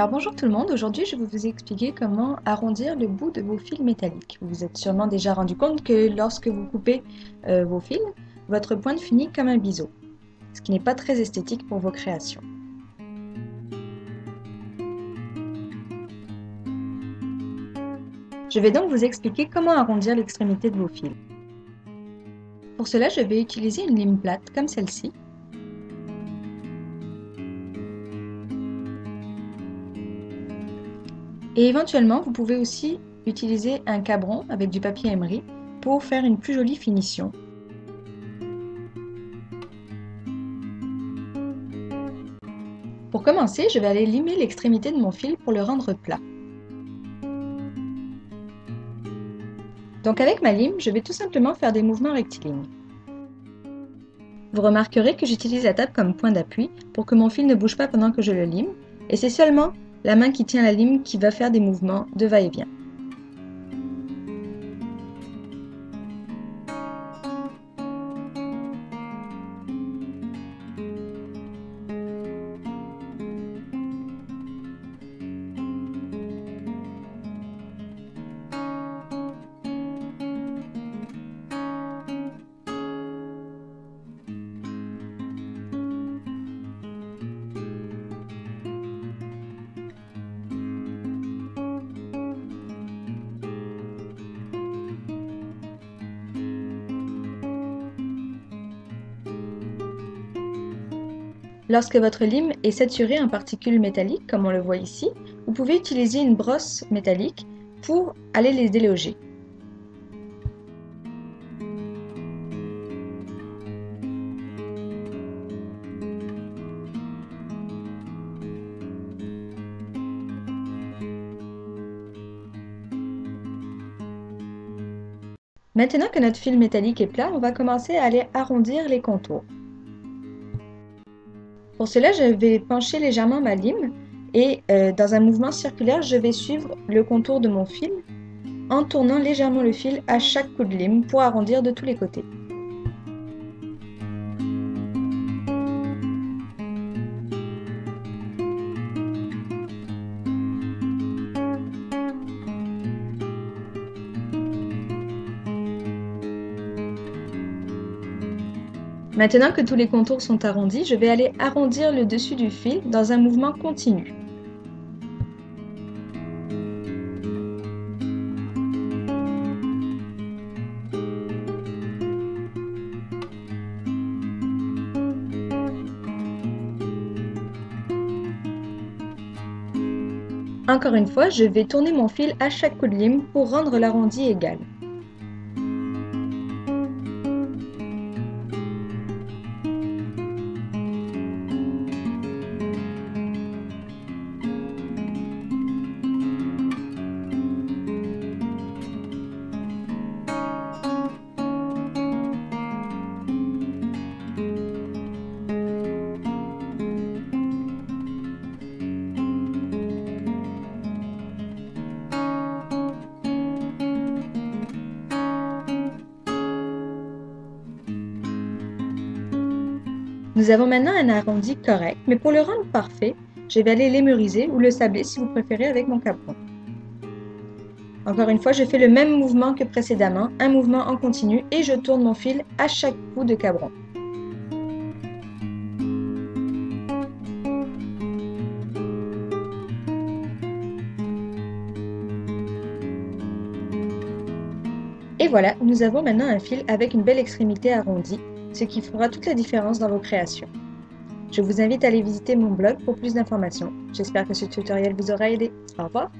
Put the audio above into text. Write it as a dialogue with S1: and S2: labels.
S1: Alors bonjour tout le monde, aujourd'hui je vais vous expliquer comment arrondir le bout de vos fils métalliques. Vous vous êtes sûrement déjà rendu compte que lorsque vous coupez vos fils, votre pointe finit comme un biseau, ce qui n'est pas très esthétique pour vos créations. Je vais donc vous expliquer comment arrondir l'extrémité de vos fils. Pour cela, je vais utiliser une lime plate comme celle-ci. Et éventuellement, vous pouvez aussi utiliser un cabron avec du papier emery pour faire une plus jolie finition. Pour commencer, je vais aller limer l'extrémité de mon fil pour le rendre plat. Donc avec ma lime, je vais tout simplement faire des mouvements rectilignes. Vous remarquerez que j'utilise la table comme point d'appui pour que mon fil ne bouge pas pendant que je le lime, et c'est seulement la main qui tient la lime qui va faire des mouvements de va-et-vient. Lorsque votre lime est saturée en particules métalliques, comme on le voit ici, vous pouvez utiliser une brosse métallique pour aller les déloger. Maintenant que notre fil métallique est plat, on va commencer à aller arrondir les contours. Pour cela, je vais pencher légèrement ma lime et dans un mouvement circulaire, je vais suivre le contour de mon fil en tournant légèrement le fil à chaque coup de lime pour arrondir de tous les côtés. Maintenant que tous les contours sont arrondis, je vais aller arrondir le dessus du fil dans un mouvement continu. Encore une fois, je vais tourner mon fil à chaque coup de lime pour rendre l'arrondi égal. Nous avons maintenant un arrondi correct, mais pour le rendre parfait, je vais aller l'émeriser ou le sabler si vous préférez avec mon cabron. Encore une fois, je fais le même mouvement que précédemment, un mouvement en continu et je tourne mon fil à chaque coup de cabron. Et voilà, nous avons maintenant un fil avec une belle extrémité arrondie, ce qui fera toute la différence dans vos créations. Je vous invite à aller visiter mon blog pour plus d'informations. J'espère que ce tutoriel vous aura aidé. Au revoir!